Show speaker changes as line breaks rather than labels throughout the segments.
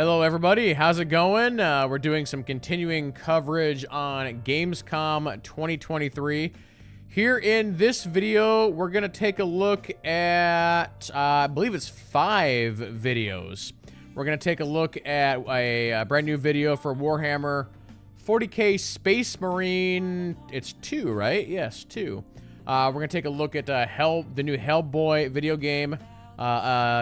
Hello everybody, how's it going? We're doing some continuing coverage on Gamescom 2023. Here in this video, we're going to take a look at, I believe it's 5 videos. We're going to take a look at a brand new video for Warhammer 40k Space Marine. It's 2, right? Yes, 2. We're going to take a look at the new Hellboy video game.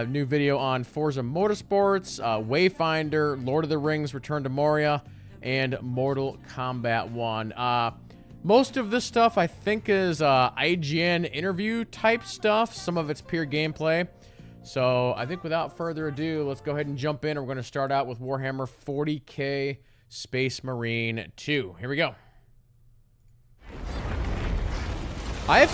New video on Forza Motorsports, Wayfinder, Lord of the Rings, Return to Moria, and Mortal Kombat 1. Most of this stuff, I think, is IGN interview type stuff. Some of it's pure gameplay. So I think without further ado, let's go ahead and jump in. We're going to start out with Warhammer 40k Space Marine 2. Here we go. I have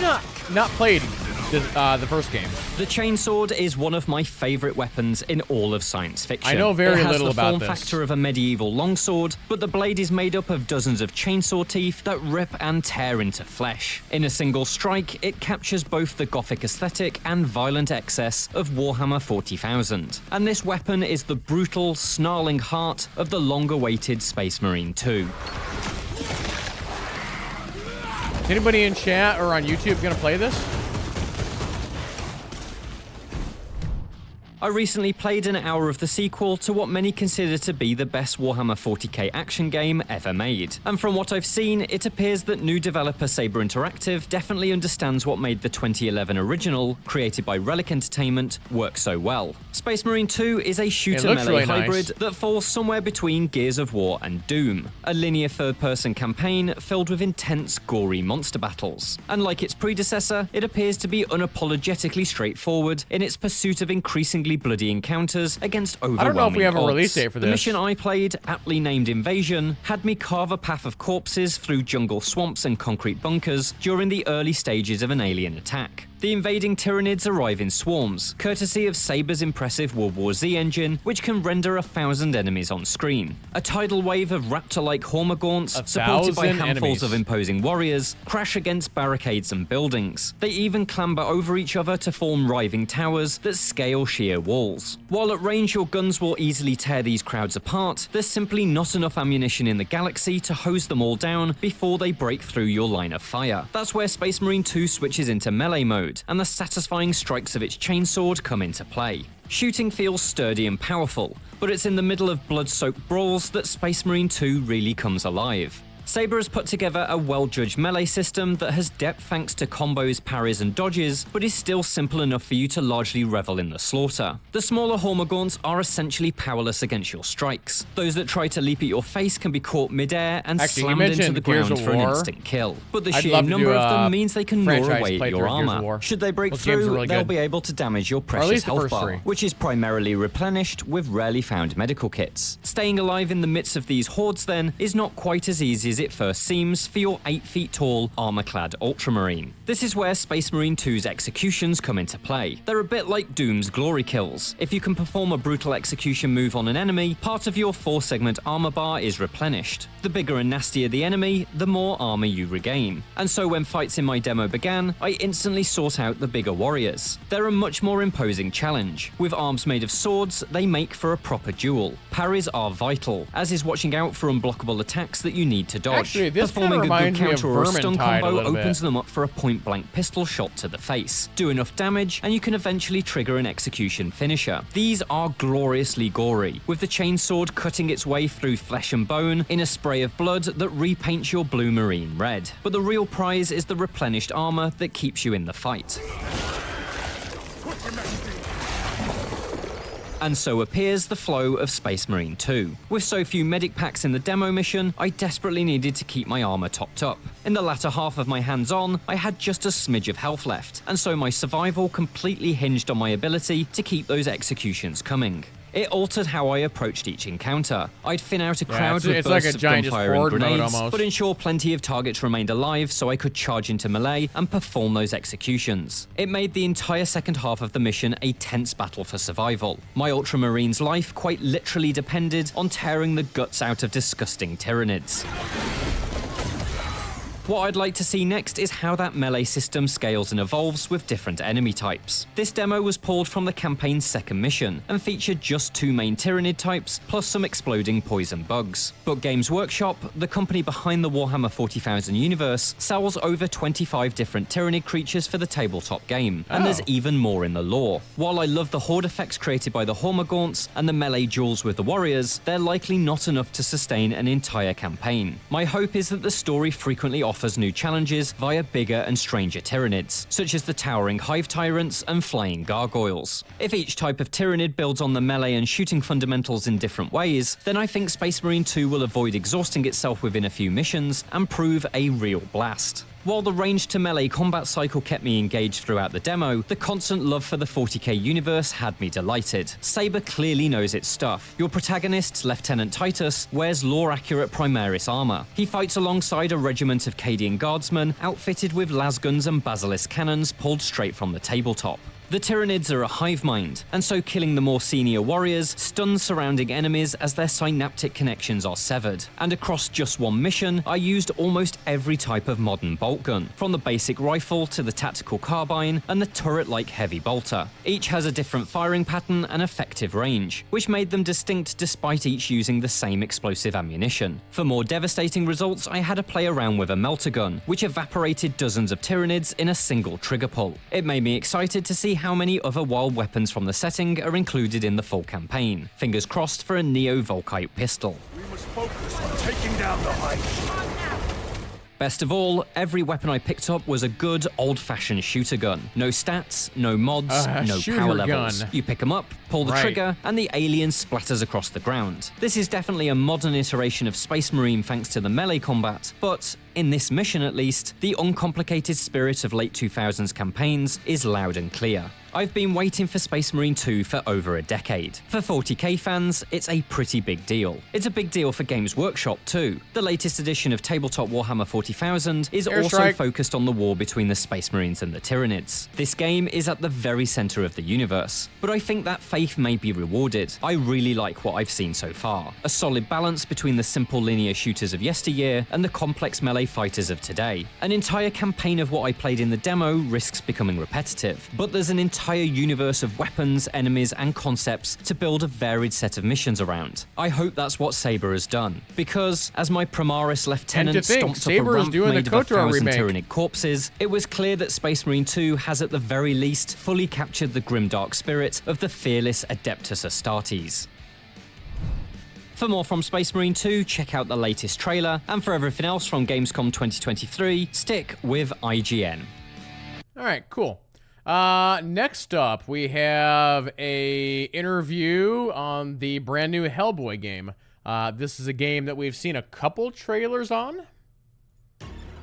not played the first game.
The chainsword is one of my favorite weapons in all of science fiction.
I know very little about this.
It has the form factor of a medieval longsword, but the blade is made up of dozens of chainsaw teeth that rip and tear into flesh. In a single strike, it captures both the gothic aesthetic and violent excess of Warhammer 40,000. And this weapon is the brutal, snarling heart of the long-awaited Space Marine 2.
Is anybody in chat or on YouTube gonna play this?
I recently played an hour of the sequel to what many consider to be the best Warhammer 40k action game ever made. And from what I've seen, it appears that new developer Saber Interactive definitely understands what made the 2011 original, created by Relic Entertainment, work so well. Space Marine 2 is a shooter melee
really
hybrid
nice.
that falls somewhere between Gears of War and Doom, a linear third-person campaign filled with intense, gory monster battles. And like its predecessor, it appears to be unapologetically straightforward in its pursuit of increasingly bloody encounters against overwhelming odds.
I don't know if we have a release date for this.
The mission I played, aptly named Invasion, had me carve a path of corpses through jungle swamps and concrete bunkers during the early stages of an alien attack. The invading Tyranids arrive in swarms, courtesy of Saber's impressive World War Z engine, which can render 1,000 enemies on screen. A tidal wave of raptor-like Hormagaunts, supported by handfuls of imposing warriors, crash against barricades and buildings. They even clamber over each other to form writhing towers that scale sheer walls. While at range your guns will easily tear these crowds apart, there's simply not enough ammunition in the galaxy to hose them all down before they break through your line of fire. That's where Space Marine 2 switches into melee mode, and the satisfying strikes of its chainsword come into play. Shooting feels sturdy and powerful, but it's in the middle of blood-soaked brawls that Space Marine 2 really comes alive. Saber has put together a well-judged melee system that has depth thanks to combos, parries and dodges, but is still simple enough for you to largely revel in the slaughter. The smaller Hormagaunts are essentially powerless against your strikes. Those that try to leap at your face can be caught mid-air and slammed into the ground for an instant kill. But the sheer number of them means they can gnaw away at your armor. Should they break through, they'll be able to damage your precious health bar, which is primarily replenished with rarely found medical kits. Staying alive in the midst of these hordes, then, is not quite as easy as it first seems for your 8 feet tall, armor-clad Ultramarine. This is where Space Marine 2's executions come into play. They're a bit like Doom's glory kills. If you can perform a brutal execution move on an enemy, part of your 4-segment armor bar is replenished. The bigger and nastier the enemy, the more armor you regain. And so when fights in my demo began, I instantly sought out the bigger warriors. They're a much more imposing challenge. With arms made of swords, they make for a proper duel. Parries are vital, as is watching out for unblockable attacks that you need to dodge.
Actually, this
Performing a good counter or a stun combo opens
bit.
them up for a point-blank pistol shot to the face. Do enough damage, and you can eventually trigger an execution finisher. These are gloriously gory, with the chainsword cutting its way through flesh and bone in a spray of blood that repaints your blue marine red. But the real prize is the replenished armor that keeps you in the fight. And so appears the flow of Space Marine 2. With so few medic packs in the demo mission, I desperately needed to keep my armor topped up. In the latter half of my hands-on, I had just a smidge of health left, and so my survival completely hinged on my ability to keep those executions coming. It altered how I approached each encounter. I'd thin out a crowd with bursts of gunfire and grenades, but ensure plenty of targets remained alive so I could charge into melee and perform those executions. It made the entire second half of the mission a tense battle for survival. My Ultramarine's life quite literally depended on tearing the guts out of disgusting Tyranids. What I'd like to see next is how that melee system scales and evolves with different enemy types. This demo was pulled from the campaign's second mission and featured just 2 main Tyranid types plus some exploding poison bugs. But Games Workshop, the company behind the Warhammer 40,000 universe, sells over 25 different Tyranid creatures for the tabletop game, and there's even more in the lore. While I love the horde effects created by the Hormagaunts and the melee duels with the warriors, they're likely not enough to sustain an entire campaign. My hope is that the story frequently offers new challenges via bigger and stranger Tyranids, such as the towering hive tyrants and flying gargoyles. If each type of Tyranid builds on the melee and shooting fundamentals in different ways, then I think Space Marine 2 will avoid exhausting itself within a few missions and prove a real blast. While the range to melee combat cycle kept me engaged throughout the demo, the constant love for the 40k universe had me delighted. Saber clearly knows its stuff. Your protagonist, Lieutenant Titus, wears lore-accurate Primaris armor. He fights alongside a regiment of Cadian guardsmen outfitted with lasguns and basilisk cannons pulled straight from the tabletop. The Tyranids are a hive mind, and so killing the more senior warriors stuns surrounding enemies as their synaptic connections are severed. And across just one mission, I used almost every type of modern bolt gun, from the basic rifle to the tactical carbine and the turret-like heavy bolter. Each has a different firing pattern and effective range, which made them distinct despite each using the same explosive ammunition. For more devastating results, I had to play around with a melter gun, which evaporated dozens of Tyranids in a single trigger pull. It made me excited to see how many other wild weapons from the setting are included in the full campaign. Fingers crossed for a Neo-Volkite pistol.
We must focus on taking down the Hive.
Best of all, every weapon I picked up was a good, old-fashioned shooter gun. No stats, no mods, no power levels. You pick them up, pull the trigger, and the alien splatters across the ground. This is definitely a modern iteration of Space Marine thanks to the melee combat, but in this mission at least, the uncomplicated spirit of late 2000s campaigns is loud and clear. I've been waiting for Space Marine 2 for over a decade. For 40k fans, it's a pretty big deal. It's a big deal for Games Workshop too. The latest edition of tabletop Warhammer 40,000 is also focused on the war between the Space Marines and the Tyranids. This game is at the very center of the universe, but I think that faith may be rewarded. I really like what I've seen so far. A solid balance between the simple linear shooters of yesteryear and the complex melee fighters of today. An entire campaign of what I played in the demo risks becoming repetitive, but there's an entire universe of weapons, enemies, and concepts to build a varied set of missions around. I hope that's what Saber has done, because as my Primaris lieutenant stomped up a ramp made of 1,000 Tyranid corpses, it was clear that Space Marine 2 has at the very least fully captured the grimdark spirit of the fearless Adeptus Astartes. For more from Space Marine 2, check out the latest trailer, and for everything else from Gamescom 2023, stick with IGN.
All right, cool. Next up, we have a interview on the brand new Hellboy game. This is a game that we've seen a couple trailers on.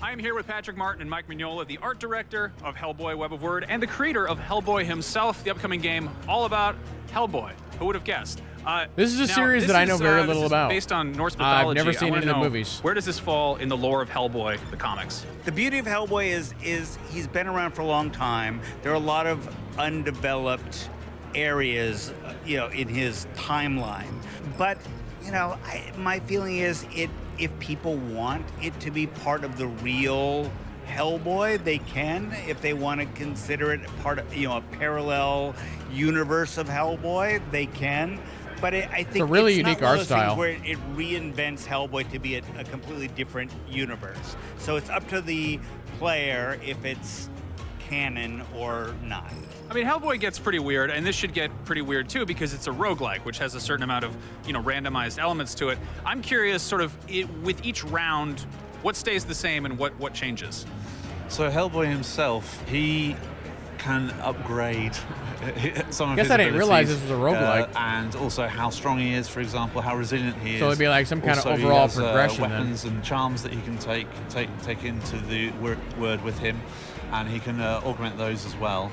I am here with Patrick Martin and Mike Mignola, the art director of Hellboy Web of Word and the creator of Hellboy himself, the upcoming game all about Hellboy. Who would have guessed?
This is a series that I know very little about.
Based on Norse mythology.
I've never seen any of the movies.
Where does this fall in the lore of Hellboy, the comics?
The beauty of Hellboy is he's been around for a long time. There are a lot of undeveloped areas, in his timeline. But, my feeling is if people want it to be part of the real Hellboy, they can. If they want to consider it part of, a parallel universe of Hellboy, they can. But I think
it's a really
unique
art style
where it reinvents Hellboy to be a completely different universe. So it's up to the player if it's canon or not.
I mean, Hellboy gets pretty weird, and this should get pretty weird too because it's a roguelike, which has a certain amount of, randomized elements to it. I'm curious, with each round, what stays the same and what changes?
So Hellboy himself, he can upgrade some of his
I didn't realize this was a roguelike.
And also how strong he is, for example, how resilient he is.
So it'd be like some kind of
also,
overall
he has,
progression.
Weapons and charms that he can take into the word with him, and he can augment those as well.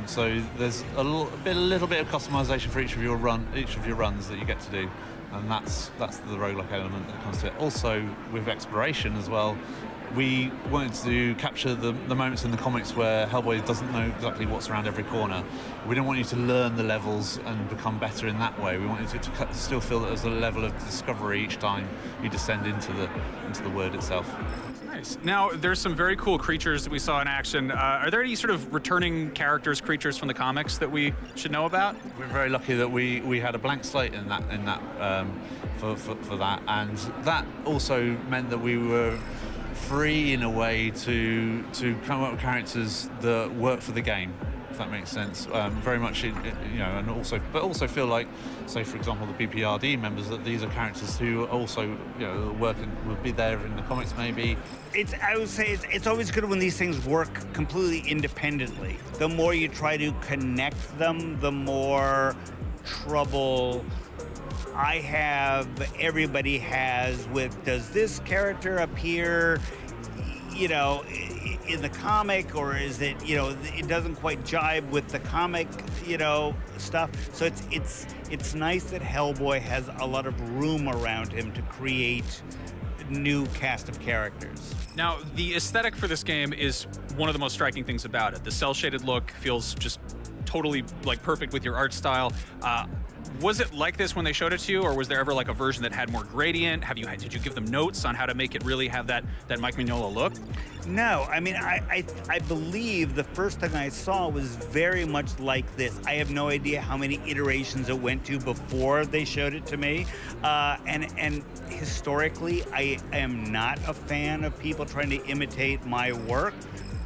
So there's a little bit of customization for each of your runs that you get to do, and that's the roguelike element that comes to it. Also with exploration as well. We wanted to capture the moments in the comics where Hellboy doesn't know exactly what's around every corner. We don't want you to learn the levels and become better in that way. We wanted you to still feel that there's a level of discovery each time you descend into the word itself.
Nice. Nice. Now, there's some very cool creatures that we saw in action. Are there any sort of returning characters, creatures from the comics that we should know about?
We're very lucky that we had a blank slate in that for that, and that also meant that we were free in a way to come up with characters that work for the game, if that makes sense. Very much, and also feel like, say for example, the BPRD members, that these are characters who also work and would be there in the comics maybe.
I would say it's always good when these things work completely independently. The more you try to connect them, the more trouble everybody has with, does this character appear, in the comic, or is it, it doesn't quite jibe with the comic, stuff. So it's nice that Hellboy has a lot of room around him to create new cast of characters.
Now, the aesthetic for this game is one of the most striking things about it. The cel-shaded look feels just totally like perfect with your art style. Was it like this when they showed it to you, or was there ever like a version that had more gradient? Did you give them notes on how to make it really have that Mike Mignola look?
No, I mean, I believe the first thing I saw was very much like this. I have no idea how many iterations it went to before they showed it to me. And historically, I am not a fan of people trying to imitate my work.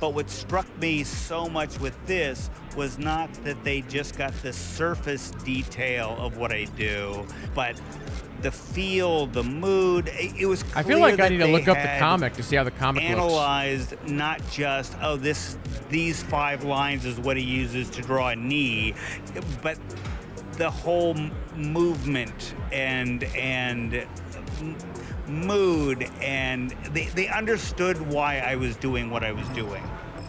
But what struck me so much with this was not that they just got the surface detail of what I do, but the feel, the mood. It was clear
I feel like I need to look up the
had
comic to see how the comic
analyzed not just, these 5 lines is what he uses to draw a knee, but the whole movement and mood, and they understood why I was doing what I was doing.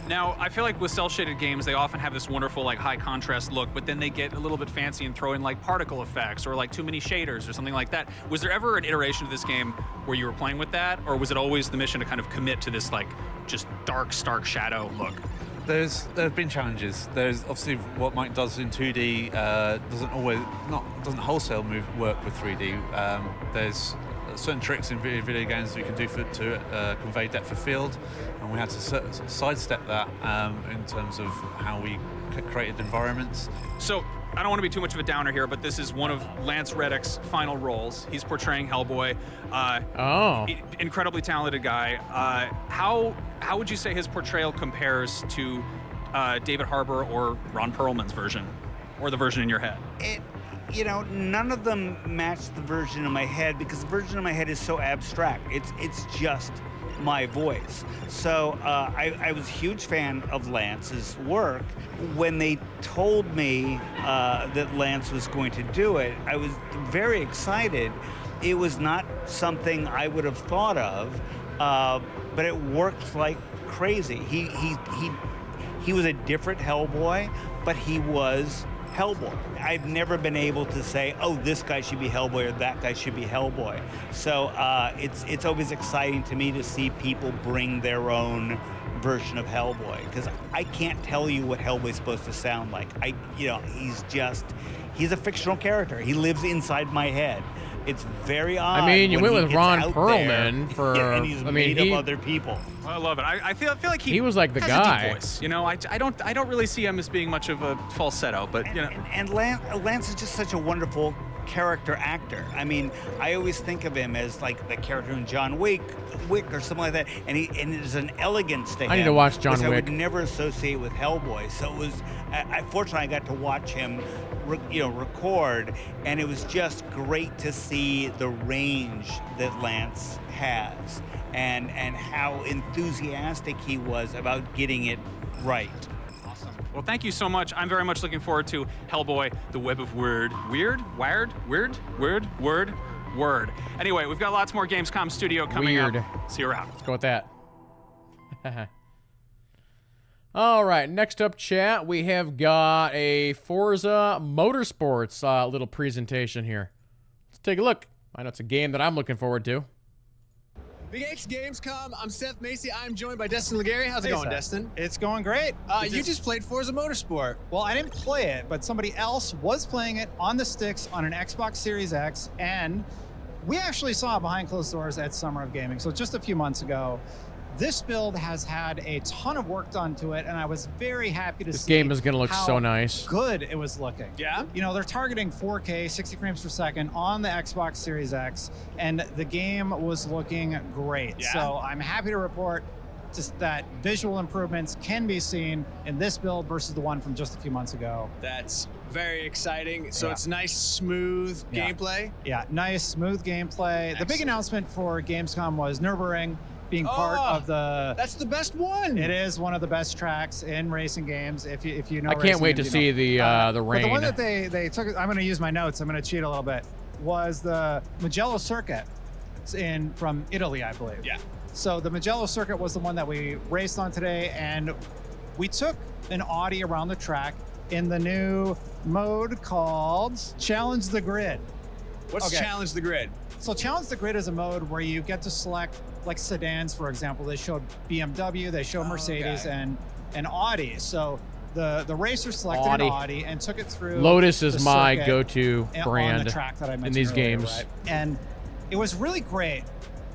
Now, I feel like with cel-shaded games, they often have this wonderful like high contrast look, but then they get a little bit fancy and throw in like particle effects or like too many shaders or something like that. Was there ever an iteration of this game where you were playing with that, or was it always the mission to kind of commit to this like just dark, stark shadow look?
There have been challenges. There's obviously what Mike does in 2D doesn't wholesale work with 3D. There's certain tricks in video games that we can do to convey depth of field, and we had to sidestep that in terms of how we created environments.
So I don't want to be too much of a downer here, but this is one of Lance Reddick's final roles. He's portraying Hellboy. Incredibly talented guy. How would you say his portrayal compares to David Harbour or Ron Perlman's version, or the version in your head?
None of them match the version in my head, because the version in my head is so abstract. It's just my voice. So I was a huge fan of Lance's work. When they told me that Lance was going to do it, I was very excited. It was not something I would have thought of, but it worked like crazy. He was a different Hellboy, but he was Hellboy. I've never been able to say, oh, this guy should be Hellboy or that guy should be Hellboy. So it's always exciting to me to see people bring their own version of Hellboy, because I can't tell you what Hellboy's supposed to sound like. He's a fictional character. He lives inside my head. It's very odd.
I mean, you went with Ron
Perlman
and
he's made of other people.
I love it. I feel like he
was like the
has
guy.
A deep voice. I don't really see him as being much of a falsetto, but
And Lance is just such a wonderful character actor. I mean, I always think of him as like the character in John Wick or something like that, and there's an elegance to him.
I need to watch John
which
Wick.
I would never associate with Hellboy. So it was. Fortunately, I got to watch him, record, and it was just great to see the range that Lance has, and how enthusiastic he was about getting it right.
Well, thank you so much. I'm very much looking forward to Hellboy, the Web of Word. Word. Anyway, we've got lots more Gamescom Studio coming up. See you around.
Let's go with that. All right, next up, chat, we have got a Forza Motorsports little presentation here. Let's take a look. I know it's a game that I'm looking forward to.
Big H Gamescom, I'm Seth Macy. I'm joined by Destin Legary. How's it going,
Seth.
Destin?
It's going great.
You just played Forza Motorsport.
Well, I didn't play it, but somebody else was playing it on the sticks on an Xbox Series X, and we actually saw it behind closed doors at Summer of Gaming, so just a few months ago. This build has had a ton of work done to it, and I was very happy to see
This game is going to look
how
so nice.
good it was looking.
Yeah?
You know, they're targeting 4K, 60 frames per second on the Xbox Series X, and the game was looking great.
Yeah?
So I'm happy to report just that visual improvements can be seen in this build versus the one from just a few months ago.
That's very exciting. So
Yeah.
it's nice, smooth
Yeah.
gameplay.
Yeah, nice, smooth gameplay. The big
Excellent.
announcement for Gamescom was Nürburgring being part
Oh,
of the...
That's the best one.
It is one of the best tracks in racing games. If you know,
I can't
racing
wait to
games,
see
you know.
the
But
rain.
the one that they took, I'm going to use my notes. I'm going to cheat a little bit. Was the Mugello circuit from Italy, I believe.
Yeah.
So the Mugello circuit was the one that we raced on today, and we took an Audi around the track in the new mode called Challenge the Grid.
What's
Okay.
Challenge the Grid?
So Challenge the Grid is a mode where you get to select like sedans, for example. They showed BMW, they showed Mercedes,
Okay.
and Audi. So the racer selected
Audi.
an Audi and took it through.
Lotus is
the
my
circuit
go-to
on
brand
the track that I mentioned
these
earlier,
games.
right? And it was really great.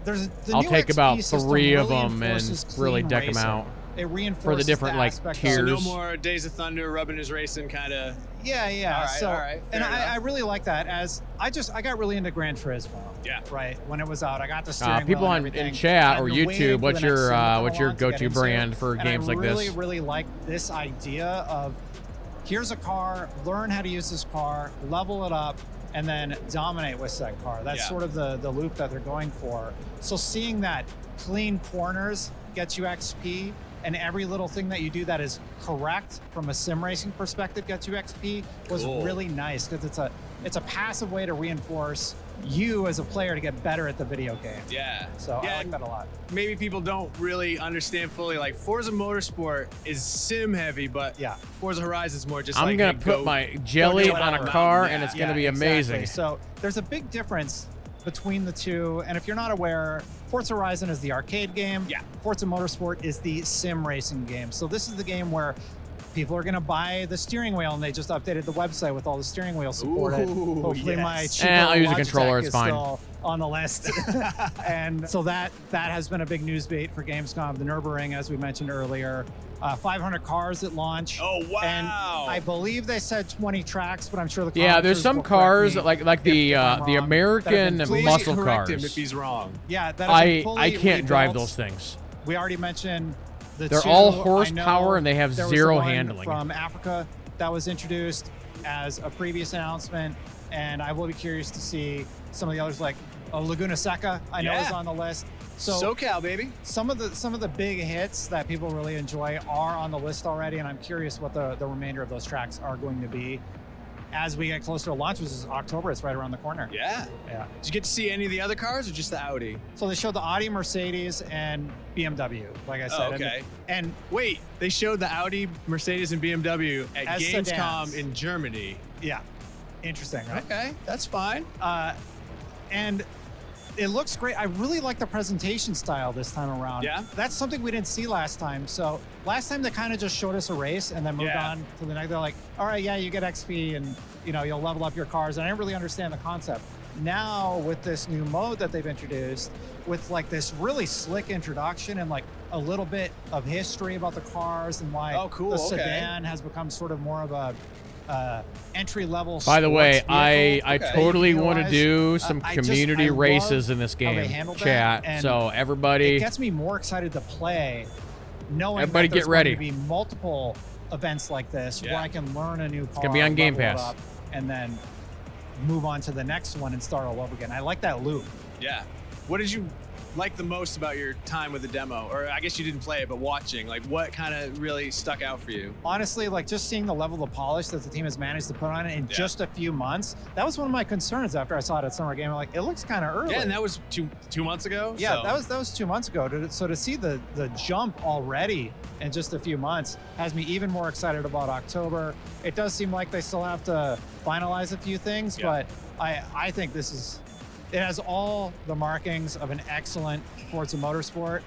The
I'll
new
take
XP
about
system
3 of
really
them and
enforces
really
clean
deck them
racing.
out.
It reinforces
for the different, like,
aspect of-
tiers.
So no
Here's-
more Days of Thunder, rubbing his racing kind of.
Yeah, yeah.
All right,
so,
all right,
and
fair enough.
I really like that. As I got really into Gran Turismo.
Yeah.
Right when it was out, I got the steering
People
wheel
on
and everything.
in chat or
I've been waiting
YouTube,
for
what's
the next
your
thing to come
what's your
along to get
go-to
into.
brand for
And
games
I
like
really,
this?
really like this idea of here's a car, learn how to use this car, level it up, and then dominate with said car. That's
Yeah.
sort of the loop that they're going for. So seeing that clean corners gets you XP, and every little thing that you do that is correct from a sim racing perspective gets you XP was
Cool.
really nice because it's a passive way to reinforce you as a player to get better at the video game.
Yeah.
So
yeah,
I like that a lot.
Maybe people don't really understand fully. Like Forza Motorsport is sim heavy, but
Yeah.
Forza Horizon's more just
I'm
like
gonna
hey,
put
go-
my jelly
do it
on a
on a
car,
mountain,
and
yeah.
it's gonna be
exactly.
amazing.
So there's a big difference between the two. And if you're not aware, Forza Horizon is the arcade game.
Yeah.
Forza Motorsport is the sim racing game. So this is the game where people are going to buy the steering wheel, and they just updated the website with all the steering wheels supported.
Ooh,
Hopefully my
yes.
cheaper
I'll use a
Logitech
controller, it's
is
fine.
still on the list. And so that has been a big news bait for Gamescom. The Nürburgring, as we mentioned earlier, 500 cars at launch.
Oh wow!
And I believe they said 20 tracks, but I'm sure the
Yeah, there's
commenters
some
will correct
cars
me
like the
if I'm
the
wrong, that have
American
been
Please
muscle
correct him
cars.
if he's wrong.
Yeah, that have been
I
fully
can't drive
rebuilt.
those things.
We already mentioned the
They're
two.
all
I
horsepower
know
and they have
there was
zero
the one
handling.
from Africa that was introduced as a previous announcement, and I will be curious to see some of the others, like Laguna Seca. I know
Yeah.
is on the list. So
SoCal, baby.
some of the big hits that people really enjoy are on the list already, and I'm curious what the remainder of those tracks are going to be as we get closer to launch, which is October. It's right around the corner.
Yeah.
Yeah.
Did you get to see any of the other cars or just the Audi?
So they showed the Audi, Mercedes, and BMW. Like I said.
Oh, okay.
And
Wait, they showed the Audi, Mercedes, and BMW at
As
Gamescom
sedans.
in Germany.
yeah, interesting, right?
Okay, that's fine.
And it looks great. I really like the presentation style this time around.
Yeah?
That's something we didn't see last time. So last time they kind of just showed us a race and then moved
Yeah.
on to the next. They're like, all right, yeah, you get XP and you'll level up your cars. And I didn't really understand the concept. Now with this new mode that they've introduced, with like this really slick introduction and like a little bit of history about the cars and why
Oh, cool,
the
okay.
sedan has become sort of more of a entry-level.
By the way,
sports vehicle.
I
Okay.
totally want to
Utilize-
do some
I just-
community
I love
races in this
how they
game.
handled that,
Chat.
and
So
It
everybody,
gets me more excited to play, knowing
Everybody
that there's
get ready.
going to be multiple events like this where
Yeah.
I can learn a new car.
gonna be on Game
level it
Pass.
up, and then move on to the next one and start all over again. I like that loop.
Yeah. What did you like the most about your time with the demo? Or I guess you didn't play it, but watching. Like, what kind of really stuck out for you?
Honestly, like just seeing the level of polish that the team has managed to put on it in
Yeah.
just a few months, that was one of my concerns after I saw it at Summer Game. I'm like, it looks kind of early.
Yeah, and that was two months ago.
Yeah,
so.
that was 2 months ago. So to see the jump already in just a few months has me even more excited about October. It does seem like they still have to finalize a few things,
Yeah.
but I think it has all the markings of an excellent Forza Motorsport.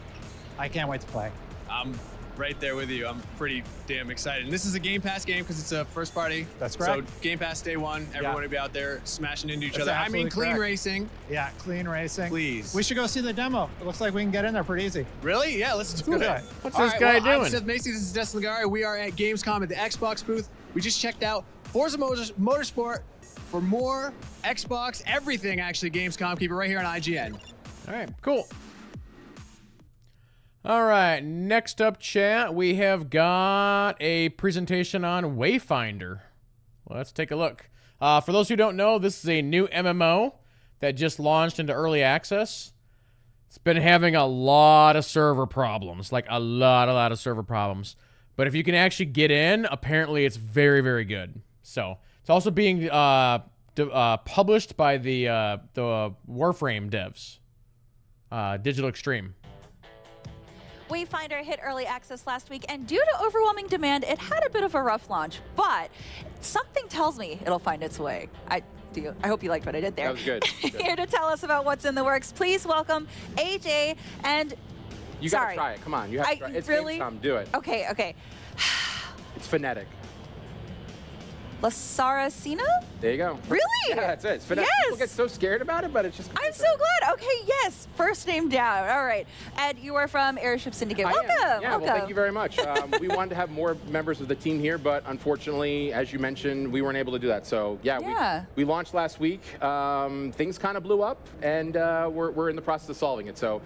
I can't wait to play.
I'm right there with you. I'm pretty damn excited. And this is a Game Pass game because it's a first party.
That's correct.
So Game Pass day one, everyone will be out there smashing into each
That's
other. I mean,
absolutely
clean
correct.
racing.
Yeah, clean racing.
Please.
We should go see the demo. It looks like we can get in there pretty easy.
Really? Yeah, let's do
go
it.
do it.
What's
All
this
right,
guy
well, I'm
doing?
Seth Macy, this is Destin Ligari. We are at Gamescom at the Xbox booth. We just checked out Forza Motorsport. For more Xbox, everything actually, Gamescom. Keep it right here on IGN.
All right, cool. All right, next up, chat, we have got a presentation on Wayfinder. Let's take a look. For those who don't know, this is a new MMO that just launched into early access. It's been having a lot of server problems, like a lot of server problems. But if you can actually get in, apparently it's very, very good. So it's also being published by the Warframe devs, Digital Extreme.
Wayfinder hit early access last week, and due to overwhelming demand, it had a bit of a rough launch, but something tells me it'll find its way. I hope you liked what I did there.
That was good.
Here to tell us about what's in the works, please welcome AJ and...
You gotta try it. Come on, you have to try it. It's
really?
Gamescom. Do it.
Okay.
It's phonetic.
La Saracena?
There you go.
Really?
Yeah, that's it. It's phonetic.
Yes.
People get so scared about it, but it's just.
I'm so glad. Okay, yes. First name down. All right. And you are from Airship Syndicate.
I am.
Welcome.
Yeah,
welcome.
well, thank you very much. We wanted to have more members of the team here, but unfortunately, as you mentioned, we weren't able to do that. So
Yeah.
we launched last week. Things kind of blew up, and we're in the process of solving it. So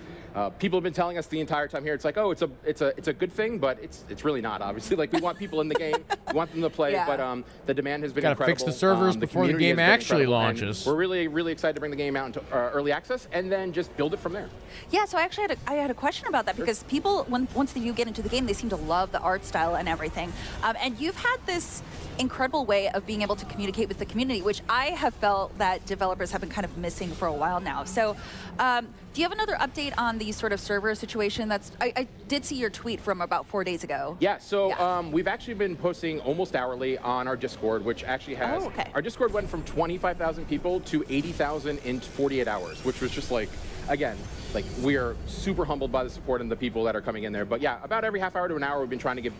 people have been telling us the entire time here, it's like, oh, it's a good thing, but it's really not. Obviously, like we want people in the game, we want them to play,
Yeah.
but the demand has been
Gotta
incredible.
fix the servers before the
community
game
has been
actually
incredible, and
launches.
We're really, really excited to bring the game out into early access and then just build it from there.
Yeah, so I actually had a question about that because people, once they do get into the game, they seem to love the art style and everything. And you've had this incredible way of being able to communicate with the community, which I have felt that developers have been kind of missing for a while now. So do you have another update on the sort of server situation? I did see your tweet from about 4 days ago.
Yeah, so we've actually been posting almost hourly on our Discord, which actually has, our Discord went from 25,000 people to 80,000 in 48 hours, which was just like, again, like we are super humbled by the support and the people that are coming in there. But yeah, about every half hour to an hour, we've been trying to give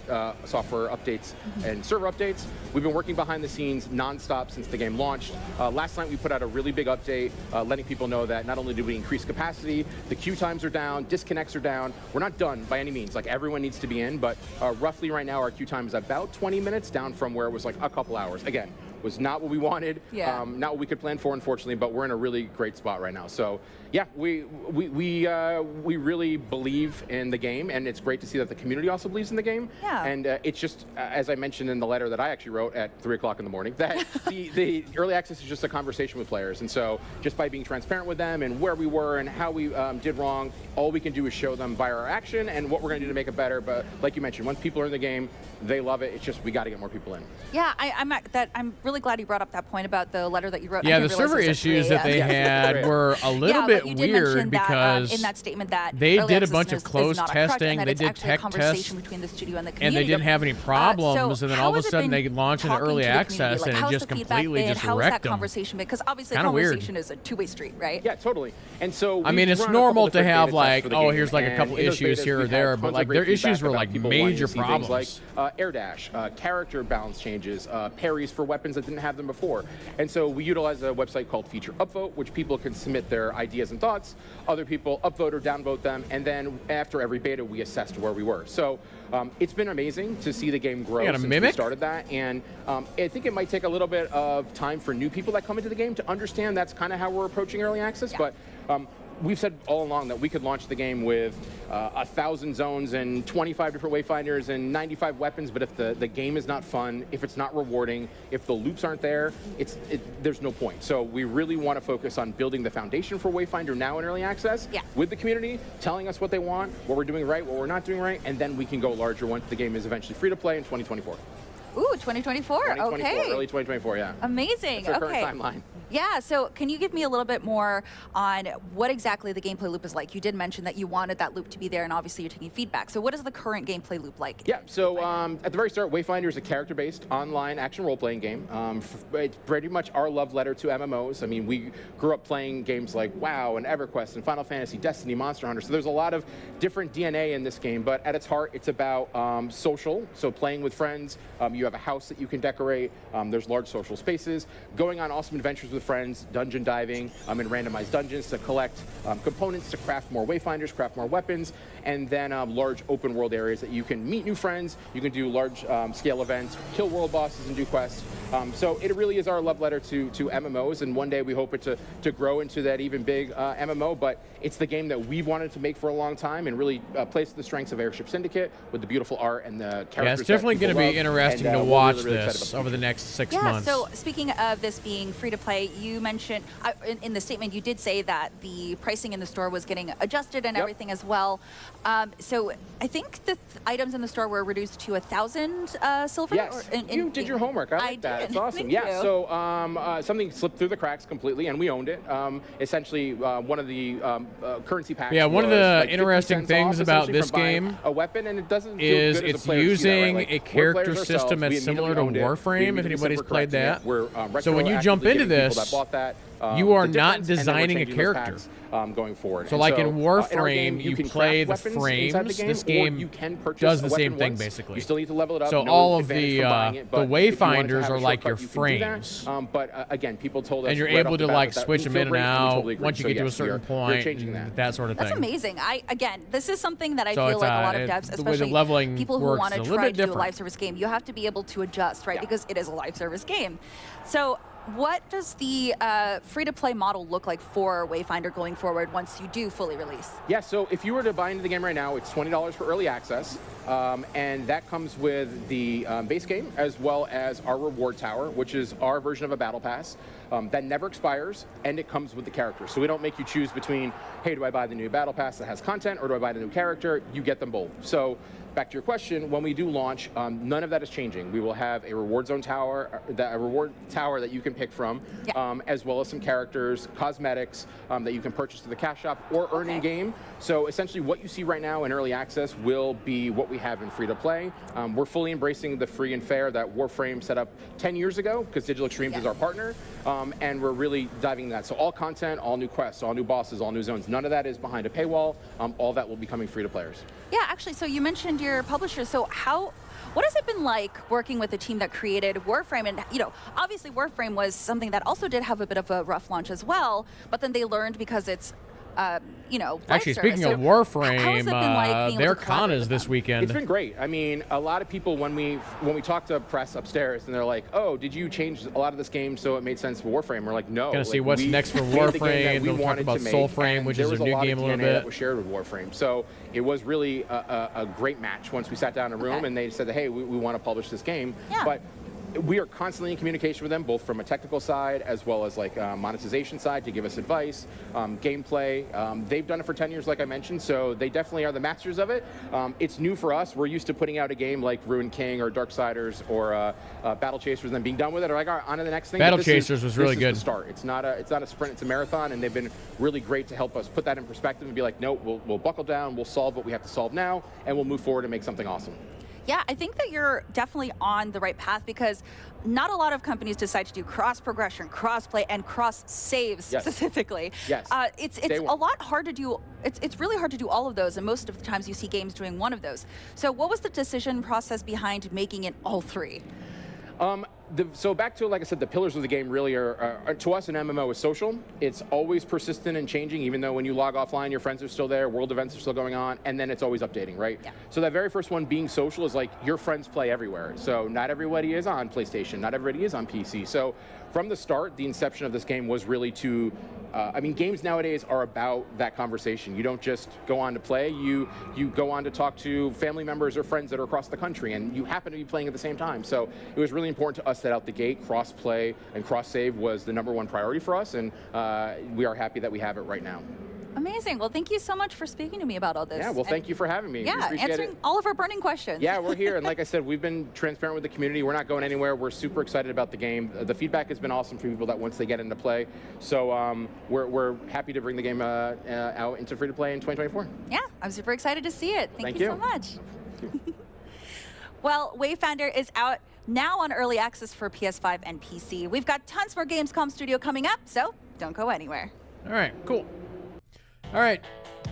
software updates and server updates. We've been working behind the scenes nonstop since the game launched. Last night we put out a really big update, letting people know that not only did we increase capacity, the queue times are down, disconnects are down. We're not done by any means. Like everyone needs to be in, but roughly right now our queue time is about 20 minutes down from where it was like a couple hours. Again, was not what we wanted, not what we could plan for, unfortunately, but we're in a really great spot right now. So yeah, we really believe in the game, and it's great to see that the community also believes in the game.
Yeah.
And it's just, as I mentioned in the letter that I actually wrote at 3 o'clock in the morning, that the early access is just a conversation with players. And so just by being transparent with them and where we were and how we did wrong, all we can do is show them by our action and what we're going to do to make it better. But like you mentioned, once people are in the game, they love it. It's just we got to get more people in.
Yeah, I'm really glad you brought up that point about the letter that you wrote.
Yeah, the server issues that they had were a little bit weird because
in that statement that
they
early
did a
access
bunch of
is
closed
not a crutch,
testing,
and that
they
it's
did
actually a
tech
conversation
tests,
between the studio and the
and
community.
they didn't have any problems, and then all of a sudden they launched into
talking
early
to the
access,
community?
and
Like,
it just completely just
How's
wrecked
that
them.
conversation been? Because obviously
Kinda weird.
conversation is a two-way street, right?
Yeah, totally. And so
I mean, it's
run a couple
normal to
different
have
beta tests
like,
for the
oh,
game,
here's like a
and
couple
in those
issues
betas,
here or
we've had
there,
tons
but
of
like
great
their issues
feedback
were
about
like
people wanting to
major
see things
problems.
like air dash, character balance changes, parries for weapons that didn't have them before. And so we utilize a website called Feature Upvote, which people can submit their ideas and thoughts. Other people upvote or downvote them, and then after every beta, we assessed where we were. So it's been amazing to see the game grow since we started that, and I think it might take a little bit of time for new people that come into the game to understand that's kind of how we're approaching early access, but we've said all along that we could launch the game with 1,000 zones and 25 different wayfinders and 95 weapons, but if the game is not fun, if it's not rewarding, if the loops aren't there, there's no point. So we really want to focus on building the foundation for Wayfinder now in early access with the community, telling us what they want, what we're doing right, what we're not doing right, and then we can go larger once the game is eventually free to play in 2024.
Ooh, 2024. Okay.
Early 2024, yeah.
Amazing.
That's our
okay.
current timeline.
Yeah, so can you give me a little bit more on what exactly the gameplay loop is like? You did mention that you wanted that loop to be there, and obviously you're taking feedback. So what is the current gameplay loop like?
Yeah, so at the very start, Wayfinder is a character-based online action role-playing game. It's pretty much our love letter to MMOs. I mean, we grew up playing games like WoW and EverQuest and Final Fantasy, Destiny, Monster Hunter. So there's a lot of different DNA in this game, but at its heart, it's about social, so playing with friends. You have a house that you can decorate. There's large social spaces, going on awesome adventures with friends, dungeon diving in randomized dungeons to collect components to craft more Wayfinders, craft more weapons, and then large open world areas that you can meet new friends, you can do large scale events, kill world bosses and do quests. So it really is our love letter to MMOs, and one day we hope it to grow into that even big MMO, but it's the game that we've wanted to make for a long time and really plays to the strengths of Airship Syndicate with the beautiful art and the characters.
Yeah, it's definitely going to be interesting to watch this over the next 6 months.
So speaking of this being free to play, you mentioned in the statement you did say that the pricing in the store was getting adjusted and everything as well. So I think the items in the store were reduced to 1,000 silver.
Yes, you did your homework. I like that. It's awesome. Yeah. So something slipped through the cracks completely, and we owned it. Essentially, one of the currency packs.
Yeah, one of the
like
interesting things about this game
a weapon, and it doesn't
is
feel good
it's
as a player
using
like,
a character system that's similar to Warframe, if anybody's played that. So when you jump into this, you are not designing a character.
Going forward.
So like in Warframe, you play the frames. This game does the same thing basically.
You still need to level it up.
So all of the Wayfinders are like your frames.
But again, people told us,
and you're able to like switch them in and out once you get to a certain point. That sort of thing.
That's amazing. Again, this is something that I feel like a lot of devs, especially people who want to try to do a live service game, you have to be able to adjust, right? Because it is a live service game. So what does the free-to-play model look like for Wayfinder going forward once you do fully release?
Yeah, so if you were to buy into the game right now, it's $20 for early access, and that comes with the base game as well as our reward tower, which is our version of a battle pass that never expires, and it comes with the character. So we don't make you choose between, hey, do I buy the new battle pass that has content, or do I buy the new character? You get them both. Back to your question, when we do launch, none of that is changing. We will have a reward zone tower, a reward tower that you can pick from, as well as some characters, cosmetics that you can purchase to the cash shop or earn in game. So essentially what you see right now in early access will be what we have in free to play. We're fully embracing the free and fair that Warframe set up 10 years ago, because Digital Extremes is our partner, and we're really diving into that. So all content, all new quests, all new bosses, all new zones, none of that is behind a paywall. All that will be coming free to players.
Yeah, actually, so you mentioned your publisher. So what has it been like working with the team that created Warframe? And, obviously Warframe was something that also did have a bit of a rough launch as well, but then they learned because it's
actually, speaking of Warframe, their con is this weekend.
It's been great. I mean, a lot of people, when we talk to press upstairs, and they're like, "Oh, did you change a lot of this game so it made sense for Warframe?" We're like, "No."
Gonna see what's next for Warframe. They'll talk about Soulframe, which is a new game a little bit.
That was shared with Warframe, so it was really a great match once we sat down in a room and they said, "Hey, we want to publish this game."
Yeah.
But we are constantly in communication with them, both from a technical side as well as like monetization side, to give us advice, gameplay. They've done it for 10 years, like I mentioned, so they definitely are the masters of it. It's new for us. We're used to putting out a game like Ruined King or Darksiders or Battle Chasers and then being done with it, or like, all right, on to the next thing.
Battle Chasers was really good.
This is the start. It's not a sprint, it's a marathon, and they've been really great to help us put that in perspective and be like, no, we'll buckle down, we'll solve what we have to solve now, and we'll move forward and make something awesome.
Yeah, I think that you're definitely on the right path, because not a lot of companies decide to do cross-progression, cross-play, and cross-saves specifically.
Yes.
It's a lot hard to do. It's really hard to do all of those, and most of the times you see games doing one of those. So what was the decision process behind making it all three?
So back to, like I said, the pillars of the game really are to us, an MMO is social. It's always persistent and changing, even though when you log offline, your friends are still there, world events are still going on, and then it's always updating, right? Yeah. So that very first one, being social, is like your friends play everywhere. So not everybody is on PlayStation, not everybody is on PC. So from the start, the inception of this game was really to, games nowadays are about that conversation. You don't just go on to play, you go on to talk to family members or friends that are across the country, and you happen to be playing at the same time. So it was really important to us that out the gate, cross-play and cross-save was the #1 priority for us, and we are happy that we have it right now.
Amazing. Well, thank you so much for speaking to me about all this.
Yeah, well, thank you for having me. We
Yeah,
appreciate
answering
it.
all of our burning questions.
Yeah, we're here, and like I said, we've been transparent with the community. We're not going anywhere. We're super excited about the game. The feedback has been awesome for people that once they get into play. So we're happy to bring the game out into free-to-play in 2024.
Yeah, I'm super excited to see it. Thank you so much. Well, Wayfinder is out now on early access for PS5 and PC. We've got tons more Gamescom Studio coming up, so don't go anywhere.
All right, cool. All right.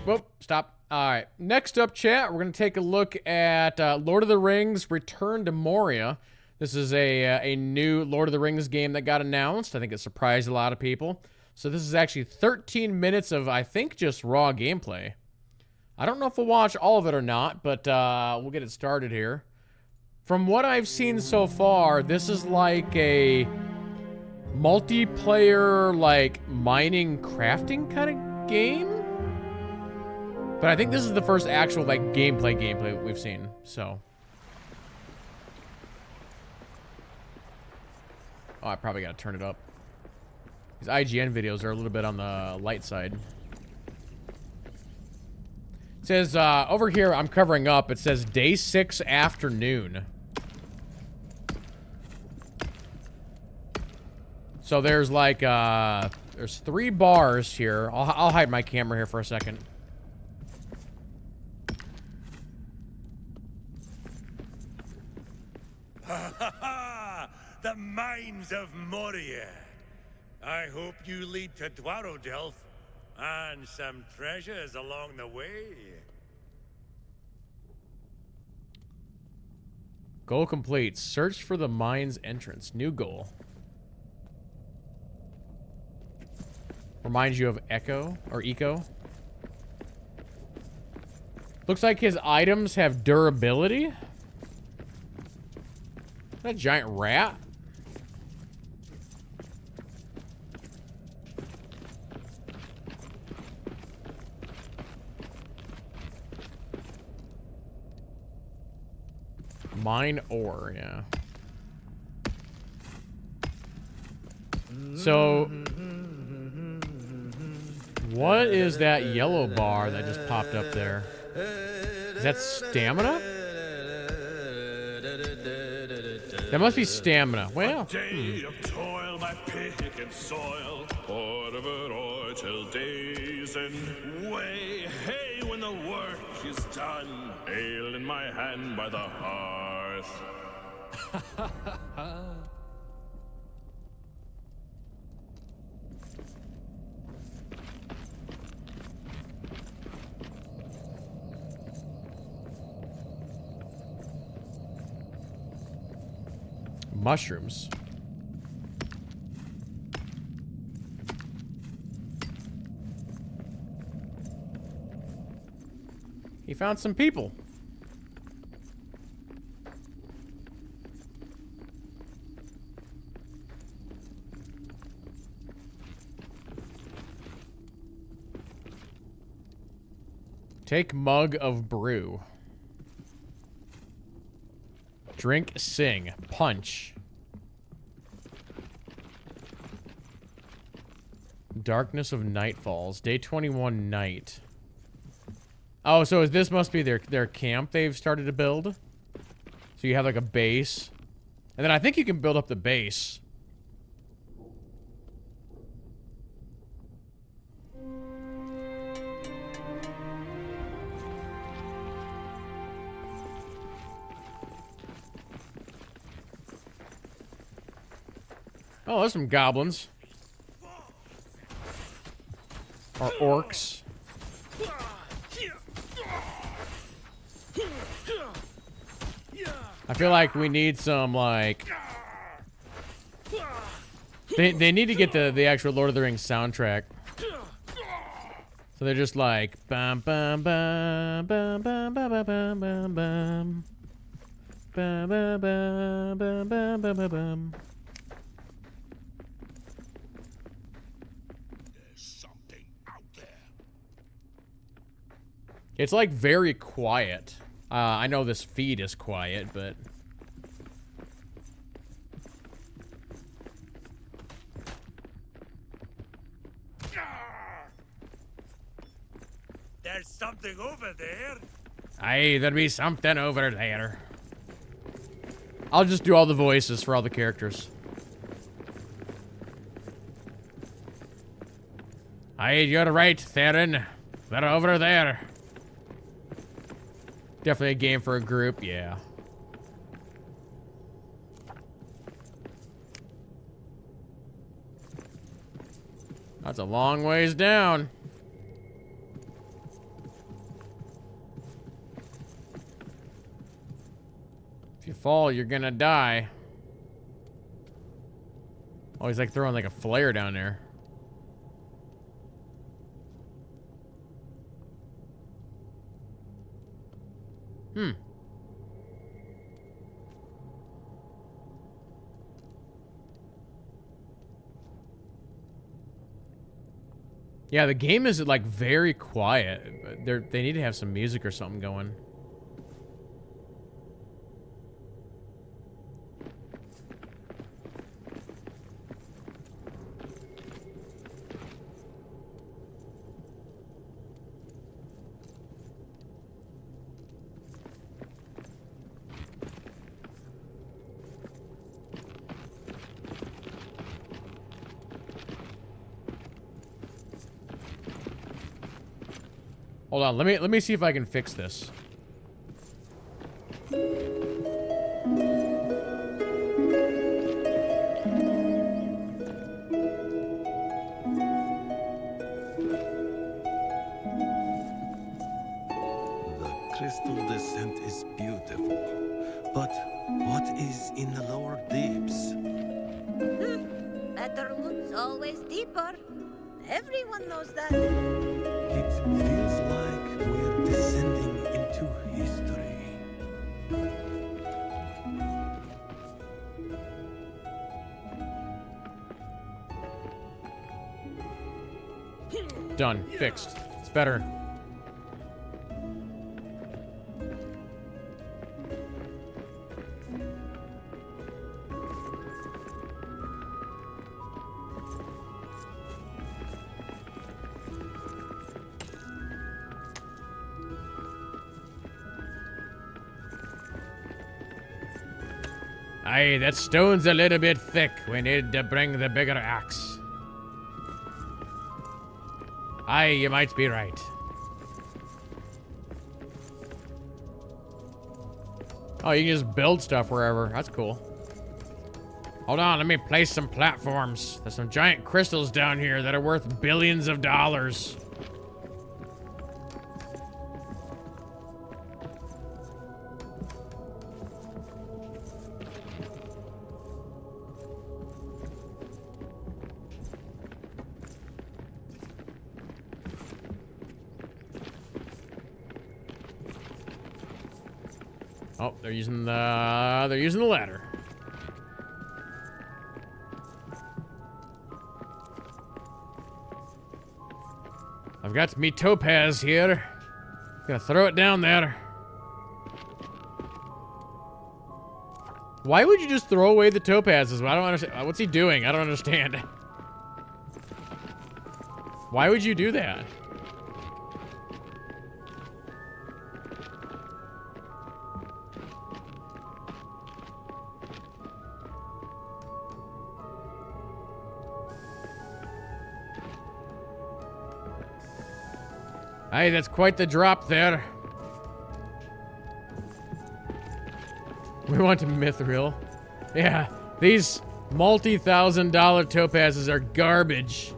Whoop, stop. All right. Next up, chat, we're going to take a look at Lord of the Rings Return to Moria. This is a new Lord of the Rings game that got announced. I think it surprised a lot of people. So this is actually 13 minutes of, I think, just raw gameplay. I don't know if we'll watch all of it or not, but we'll get it started here. From what I've seen so far, this is like a multiplayer, like, mining, crafting kind of game? But I think this is the first actual, like, gameplay we've seen, so. Oh, I probably gotta turn it up. These IGN videos are a little bit on the light side. It says, over here, I'm covering up, it says day 6 afternoon. So there's like, there's 3 bars here. I'll hide my camera here for a second.
Ha ha ha! The mines of Moria. I hope you lead to Dwarodelf and some treasures along the way.
Goal complete. Search for the mine's entrance. New goal. Reminds you of Echo or Eco. Looks like his items have durability. Is that a giant rat? Mine ore, yeah. So, what is that yellow bar that just popped up there? Is that stamina? That must be stamina. Well,
Day of toil, my pick and soil, hoard of it ore till days and way. Hey, when the work is done, ale in my hand by the hearth.
mushrooms. He found some people. Take mug of brew. Drink, sing, punch. Darkness of Night Falls. Day 21 night. Oh, so this must be their camp they've started to build. So you have like a base. And then I think you can build up the base. Oh, there's some goblins. Or orcs. I feel like we need some, like... They need to get the actual Lord of the Rings soundtrack. So they're just like... Bum, bum, bum, bum, bum, bum, bum, bum, bum, bum. Bum, bum, bum, bum, bum, bum, bum, bum. It's like very quiet. I know this feed is quiet, but...
There's something over there.
Aye, there'd be something over there. I'll just do all the voices for all the characters. Aye, you're right, Theron. They're over there. Definitely a game for a group, yeah. That's a long ways down. If you fall, you're gonna die. Oh, he's like throwing like a flare down there. Hmm. Yeah, the game is like very quiet. They need to have some music or something going. Hold on, let me see if I can fix this.
The crystal descent is beautiful, but what is in the lower deeps?
Better loot's always deeper. Everyone knows that.
It feels like we're descending into history.
Done. Fixed. It's better. Aye, that stone's a little bit thick. We need to bring the bigger axe. Aye, you might be right. Oh, you can just build stuff wherever. That's cool. Hold on, let me place some platforms. There's some giant crystals down here that are worth billions of dollars. Oh, they're using the ladder. I've got me topaz here. Gonna throw it down there. Why would you just throw away the topazes? I don't understand. What's he doing? I don't understand. Why would you do that? Hey, that's quite the drop there. We want to mithril. Yeah, these multi-thousand-dollar topazes are garbage.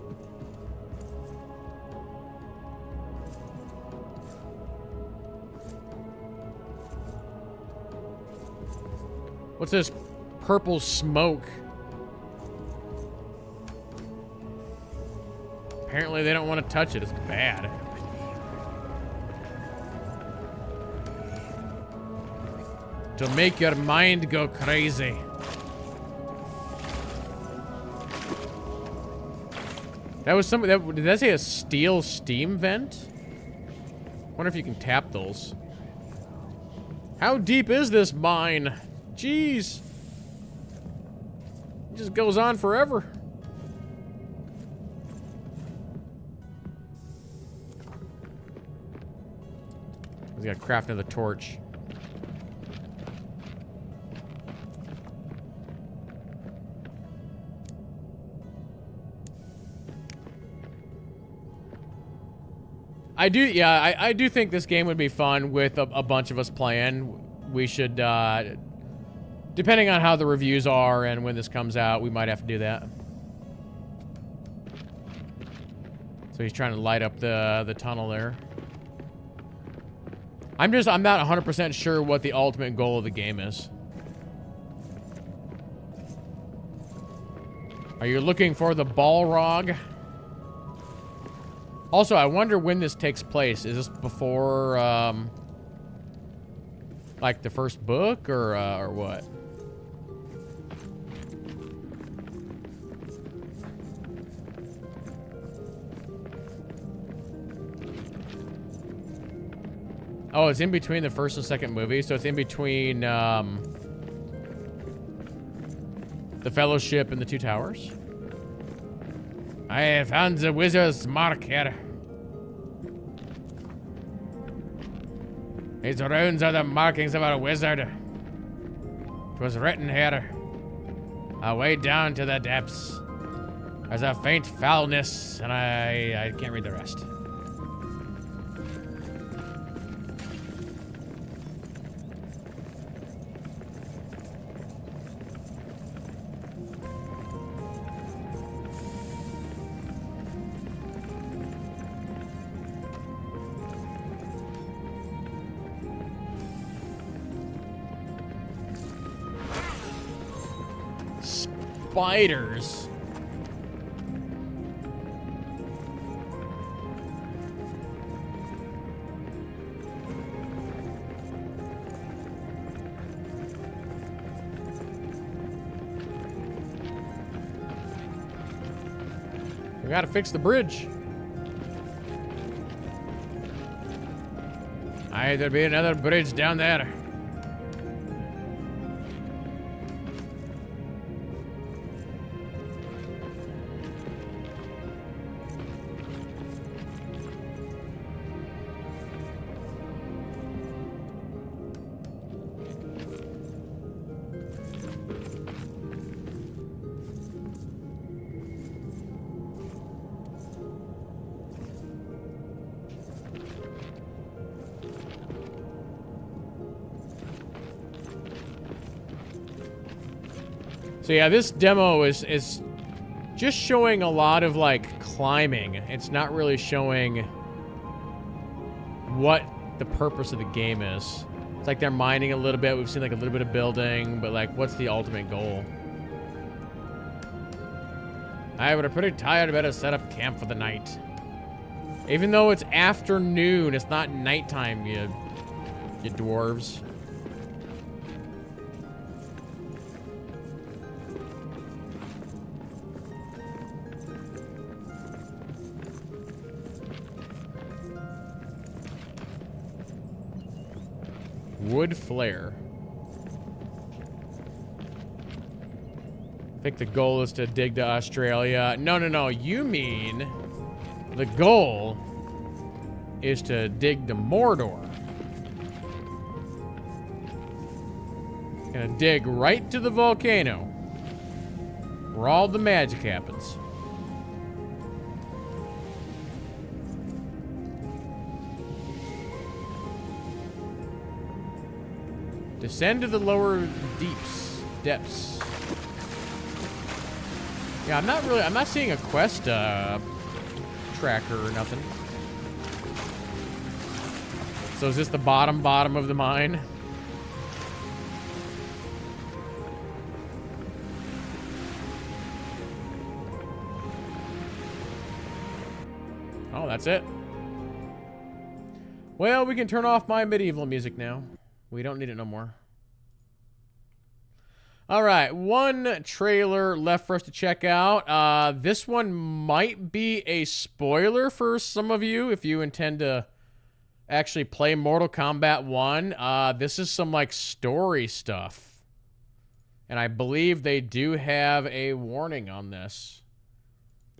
What's this purple smoke? Apparently they don't want to touch it. It's bad. To make your mind go crazy. That was something that, did that say a steel steam vent? Wonder if you can tap those. How deep is this mine? Jeez. It just goes on forever. He's got to craft another torch. I do think this game would be fun with a bunch of us playing. We should, depending on how the reviews are and when this comes out, we might have to do that. So he's trying to light up the tunnel there. I'm not 100% sure what the ultimate goal of the game is. Are you looking for the Balrog? Also, I wonder when this takes place. Is this before, like the first book, or what? Oh, it's in between the first and second movie, so it's in between, the Fellowship and the Two Towers. I have found the wizard's mark here. These runes are the markings of a wizard. It was written here, way down to the depths. There's a faint foulness, and I can't read the rest. Spiders. We gotta fix the bridge. There'll be another bridge down there. So yeah, this demo is just showing a lot of like climbing. It's not really showing what the purpose of the game is. It's like they're mining a little bit. We've seen like a little bit of building, but like what's the ultimate goal? We're pretty tired. I better set up camp for the night. Even though it's afternoon, it's not nighttime, you dwarves. Wood flare. I think the goal is to dig to Australia. No. You mean the goal is to dig to Mordor. Gonna dig right to the volcano where all the magic happens. Descend to the lower depths. Yeah, I'm not seeing a quest tracker or nothing. So is this the bottom of the mine? Oh, that's it. Well, we can turn off my medieval music now. We don't need it no more. All right, one trailer left for us to check out. This one might be a spoiler for some of you if you intend to actually play Mortal Kombat 1. This is some like story stuff. And I believe they do have a warning on this.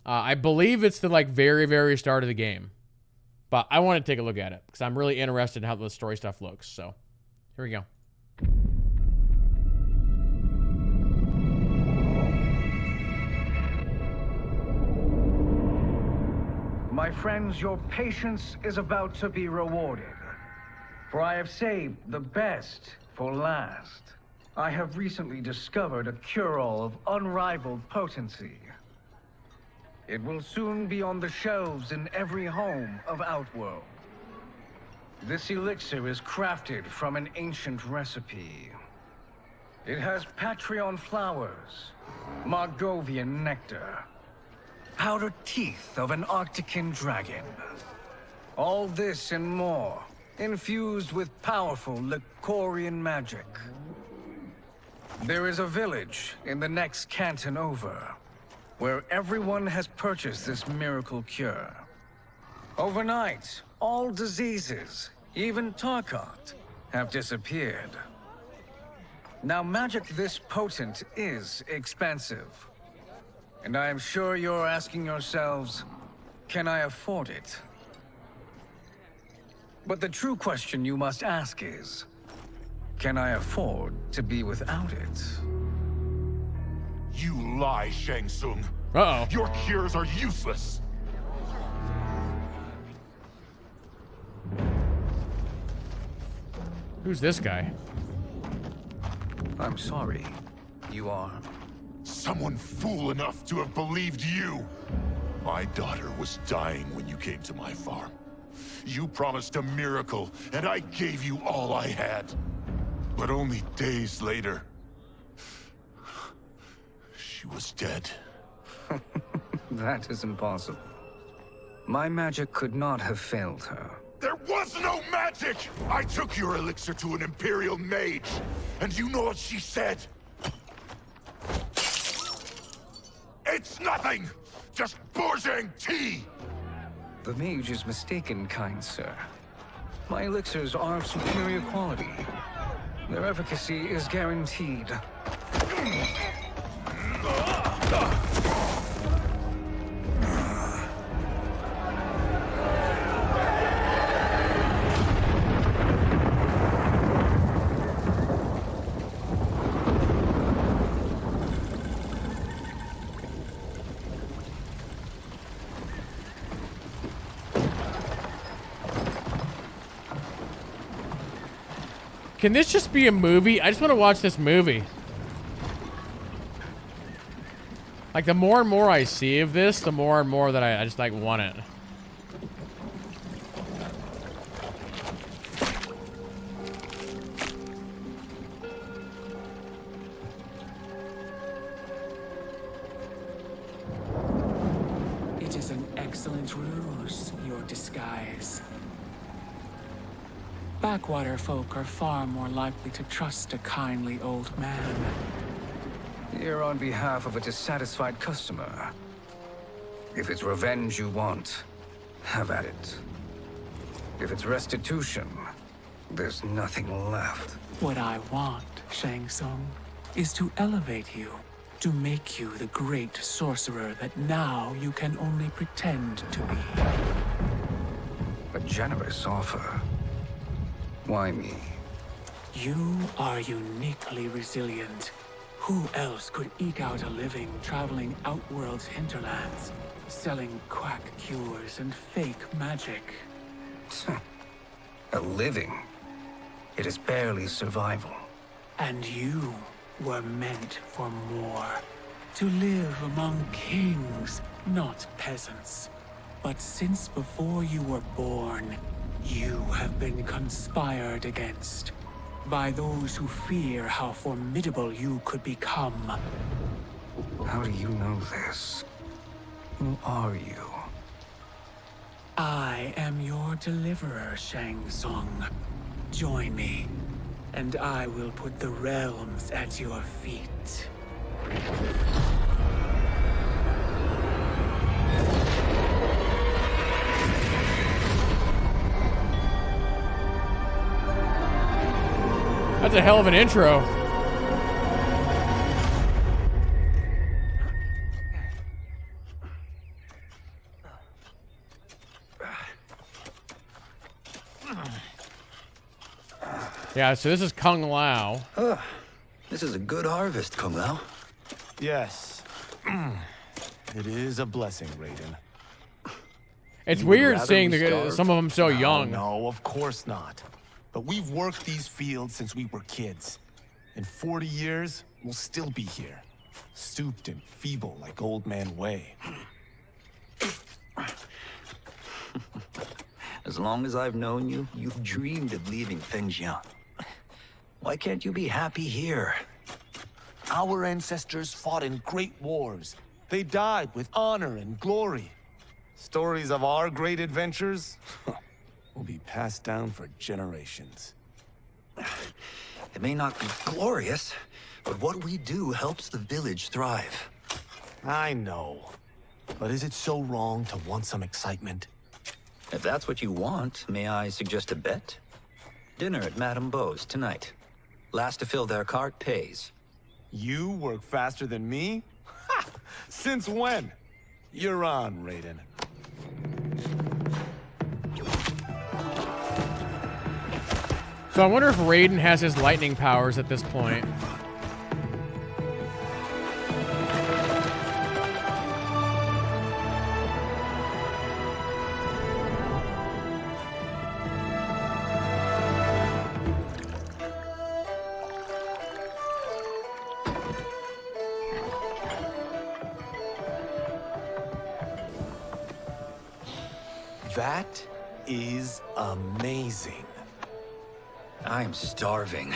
I believe it's the like very, very start of the game. But I want to take a look at it because I'm really interested in how the story stuff looks. So here we go.
My friends, your patience is about to be rewarded. For I have saved the best for last. I have recently discovered a cure-all of unrivaled potency. It will soon be on the shelves in every home of Outworld. This elixir is crafted from an ancient recipe. It has Patreon flowers, Margovian nectar, powdered teeth of an Arctican dragon. All this and more, infused with powerful Lycorian magic. There is a village in the next canton over, where everyone has purchased this miracle cure. Overnight, all diseases, even Tarkot, have disappeared. Now, magic this potent is expensive. And I am sure you're asking yourselves, can I afford it? But the true question you must ask is, can I afford to be without it?
You lie, Shang Tsung.
Uh-oh.
Your cures are useless.
Who's this guy?
I'm sorry. You are?
Someone fool enough to have believed you. My daughter was dying when you came to my farm. You promised a miracle, and I gave you all I had. But only days later, she was dead.
That is impossible. My magic could not have failed her.
There was no magic! I took your elixir to an Imperial mage, and you know what she said? It's nothing! Just Bourgeois tea!
The mage is mistaken, kind sir. My elixirs are of superior quality. Their efficacy is guaranteed.
Can this just be a movie? I just want to watch this movie. Like, the more and more I see of this, the more and more that I just, like, want it.
It is an excellent ruse, your disguise. Backwater folk are far more likely to trust a kindly old man.
Here on behalf of a dissatisfied customer. If it's revenge you want, have at it. If it's restitution, there's nothing left.
What I want, Shang Tsung, is to elevate you, to make you the great sorcerer that now you can only pretend to be.
A generous offer. Why me?
You are uniquely resilient. Who else could eke out a living traveling Outworld's hinterlands, selling quack cures and fake magic?
A living? It is barely survival.
And you were meant for more. To live among kings, not peasants. But since before you were born, you have been conspired against by those who fear how formidable you could become.
How do you know this? Who are you?
I am your deliverer, Shang Tsung. Join me, and I will put the realms at your feet.
That's a hell of an intro. Yeah, so this is Kung Lao.
This is a good harvest, Kung Lao.
Yes. It is a blessing, Raiden.
It's
You would
weird
rather
seeing
we starve?
some of them so young.
No, of course not. But we've worked these fields since we were kids. In 40 years, we'll still be here. Stooped and feeble like Old Man Wei.
As long as I've known you, you've dreamed of leaving Fengjiang. Why can't you be happy here?
Our ancestors fought in great wars. They died with honor and glory. Stories of our great adventures will be passed down for generations.
It may not be glorious, but what we do helps the village thrive.
I know. But is it so wrong to want some excitement?
If that's what you want, may I suggest a bet? Dinner at Madame Beau's tonight. Last to fill their cart pays.
You work faster than me? Ha! Since when? You're on, Raiden.
So I wonder if Raiden has his lightning powers at this point.
That is amazing.
I am starving.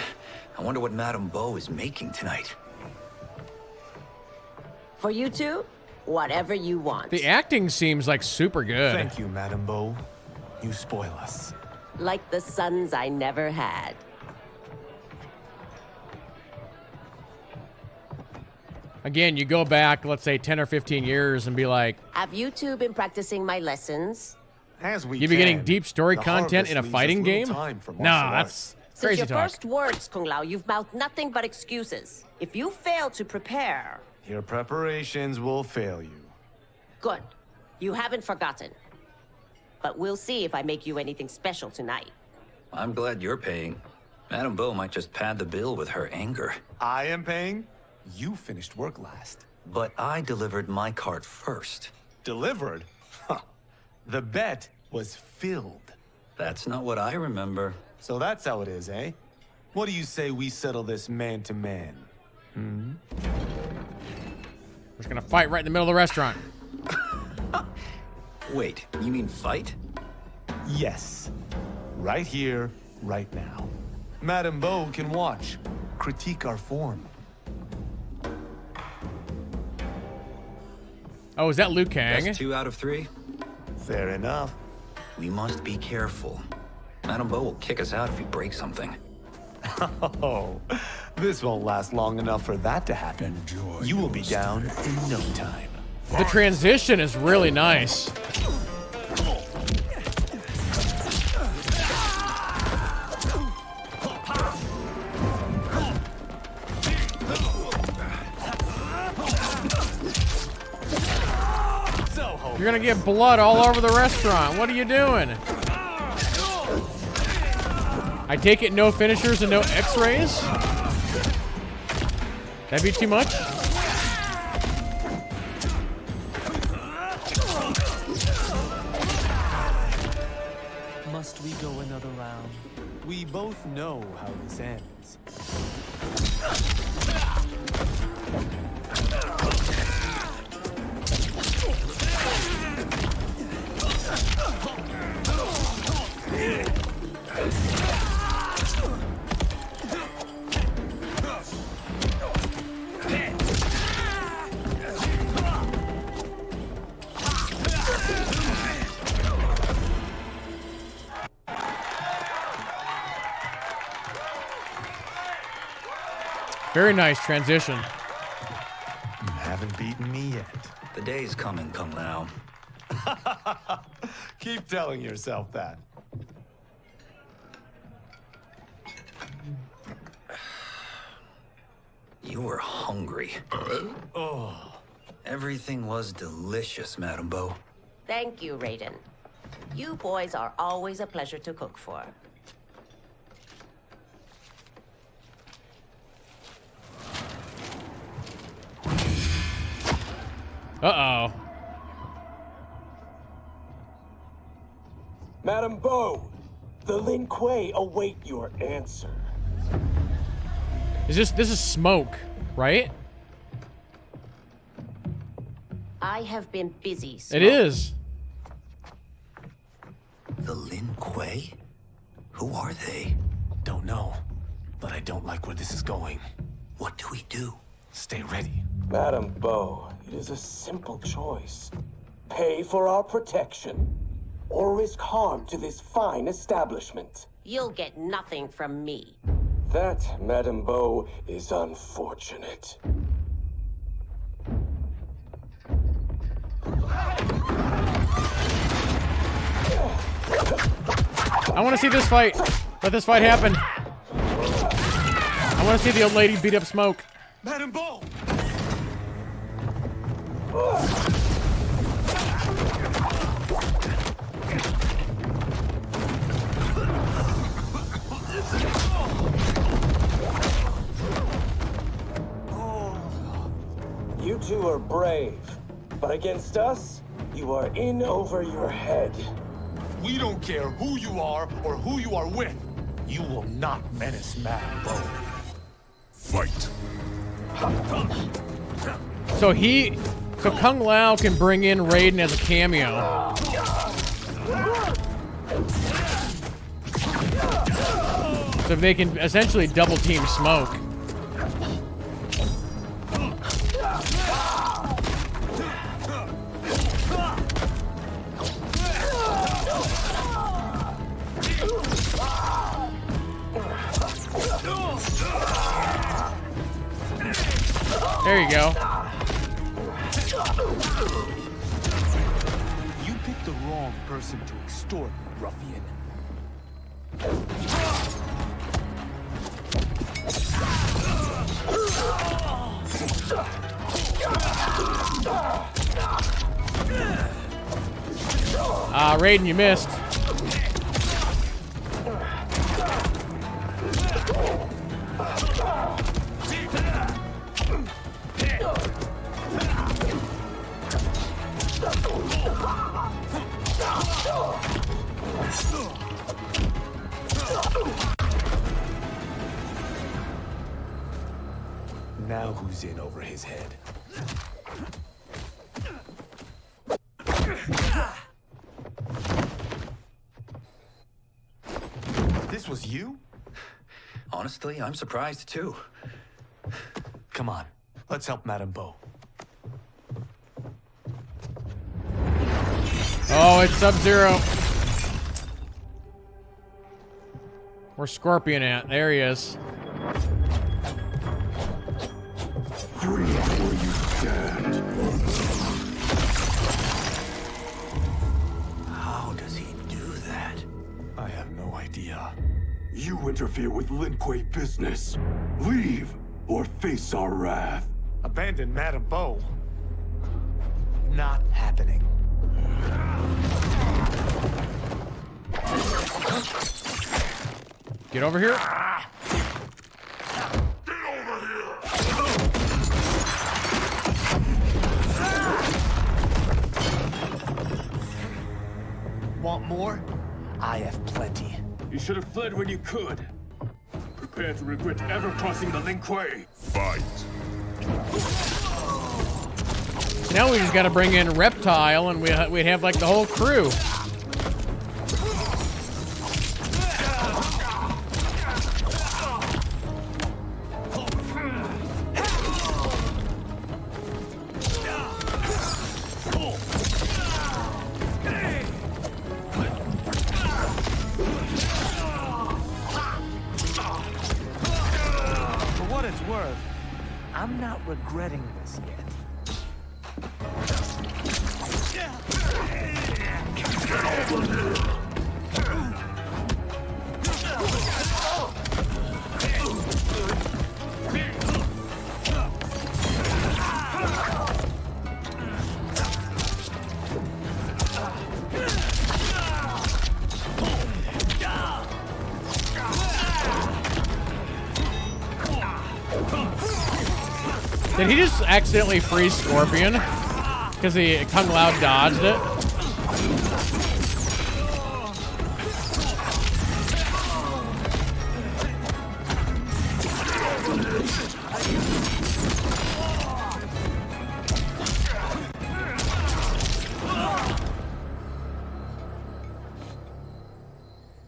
I wonder what Madame Beau is making tonight.
For you two, whatever you want.
The acting seems like super good.
Thank you, Madame Beau. You spoil us.
Like the sons I never had.
Again, you go back, let's say 10 or 15 years and be like,
Have you two been practicing my lessons?
As we
you'd be getting
can.
deep story
The
content in a
harvest
fighting
leaves us
game?
little time for
No,
martial
that's
Since
crazy
your
talk.
first words, Kung Lao, you've mouthed nothing but excuses. If you fail to prepare,
Your preparations will fail you.
good. You haven't forgotten. But we'll see if I make you anything special tonight.
I'm glad you're paying. Madame Beau might just pad the bill with her anger.
I am paying? You finished work last.
But I delivered my cart first.
Delivered? Huh. The bet was filled.
That's not what I remember.
So that's how it is, eh? What do you say we settle this man to man? Hmm?
We're just gonna fight right in the middle of the restaurant.
Wait, you mean fight?
Yes. Right here, right now. Madame Beau can watch, critique our form.
Oh, is that Liu Kang?
That's 2 out of 3.
Fair enough.
We must be careful. Madame Beau will kick us out if we break something.
Oh, this won't last long enough for that to happen. You will be down in no time.
The transition is really nice. You're gonna get blood all over the restaurant. What are you doing? I take it no finishers and no x-rays? That'd be too much?
Must we go another round?
We both know how this ends.
Very nice transition.
You haven't beaten me yet.
The day's coming, Kung Lao.
Keep telling yourself that.
You were hungry.
Oh.
Everything was delicious, Madame Beau.
Thank you, Raiden. You boys are always a pleasure to cook for.
Uh-oh.
Madam Bo, the Lin Kuei await your answer.
This is smoke, right?
I have been busy.
It is.
The Lin Kuei? Who are they?
Don't know, but I don't like where this is going.
What do we do?
Stay ready.
Madam Bo, it is a simple choice. Pay for our protection, or risk harm to this fine establishment.
You'll get nothing from me.
That, Madam Bo, is unfortunate.
I want to see this fight. Let this fight happen. I want to see the old lady beat up Smoke.
Madam Bo!
You two are brave, but against us, you are in over your head.
We don't care who you are or who you are with. You will not menace Madam Bo.
Fight.
So Kung Lao can bring in Raiden as a cameo. So they can essentially double team Smoke. There you go.
You picked the wrong person to extort, ruffian.
Raiden, you missed.
Now who's in over his head? This was you?
Honestly, I'm surprised too.
Come on, let's help Madam Bo.
Oh, it's Sub-Zero. Where's Scorpion at? There he is.
Free where you stand.
How does he do that?
I have no idea.
You interfere with Lin Kuei business. Leave or face our wrath.
Abandon Madam Bo. Not happening.
Get over here.
Want more? I have plenty.
You should have fled when you could. Prepare to regret ever crossing the Lin Kuei.
Fight.
Now we just got to bring in Reptile, and we'd have like the whole crew.
For what it's worth, I'm not regretting this yet.
Did he just accidentally freeze Scorpion? Because he Kung Lao dodged it?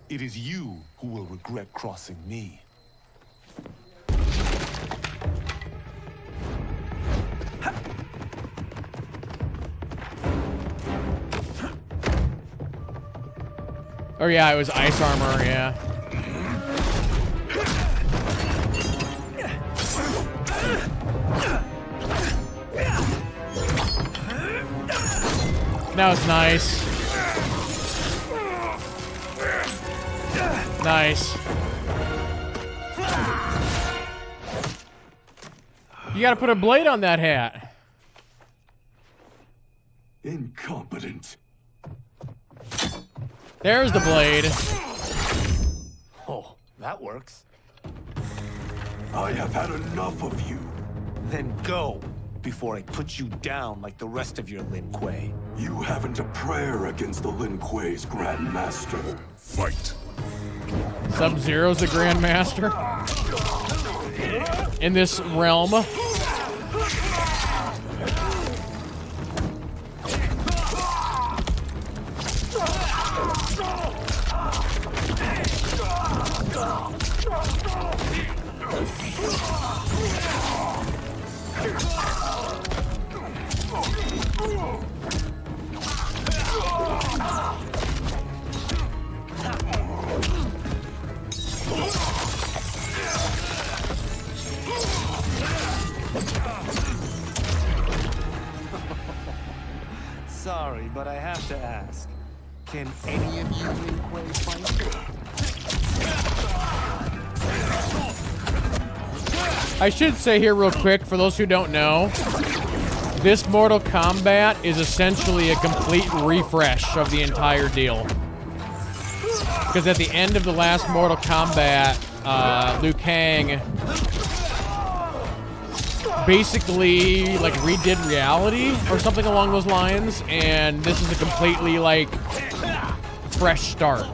It is you who will regret crossing me.
Oh yeah, it was ice armor, yeah. That was nice. Nice. You gotta put a blade on that hat.
Incompetent.
There's the blade.
Oh, that works.
I have had enough of you.
Then go, before I put you down like the rest of your Lin Kuei.
You haven't a prayer against the Lin Kuei's Grand Master. Fight.
Sub-Zero's the Grandmaster in this realm.
Sorry, but I have to ask. Can any of you Lin Kuei fight?
I should say here real quick, for those who don't know, this Mortal Kombat is essentially a complete refresh of the entire deal. Because at the end of the last Mortal Kombat, Liu Kang basically like redid reality or something along those lines, and this is a completely like fresh start.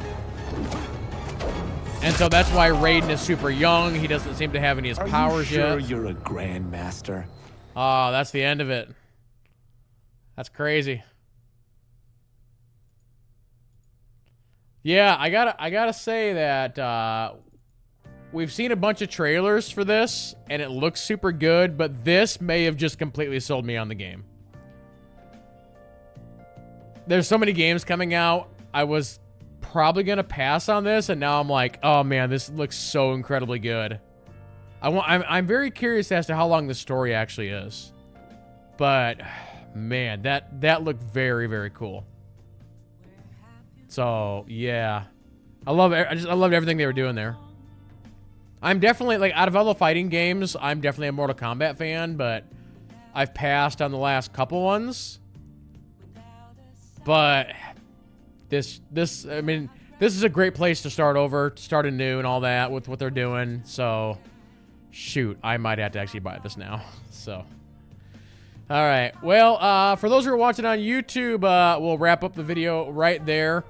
And so that's why Raiden is super young. He doesn't seem to have any of his powers yet.
Are you sure you're a Grandmaster?
Oh, that's the end of it. That's crazy. Yeah, I gotta say that we've seen a bunch of trailers for this, and it looks super good, but this may have just completely sold me on the game. There's so many games coming out. I was probably gonna pass on this, and now I'm like, oh man, this looks so incredibly good. I'm very curious as to how long the story actually is, but man, that looked very, very cool. So yeah, I loved everything they were doing there. I'm definitely, like, out of all the fighting games, I'm definitely a Mortal Kombat fan, but I've passed on the last couple ones. But I mean, this is a great place to start over, to start anew and all that with what they're doing. So, shoot, I might have to actually buy this now. So, all right. Well, for those who are watching on YouTube, we'll wrap up the video right there.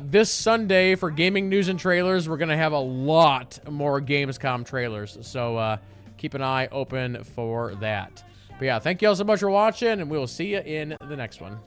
This Sunday for gaming news and trailers, we're going to have a lot more Gamescom trailers. So keep an eye open for that. But yeah, thank you all so much for watching, and we will see you in the next one.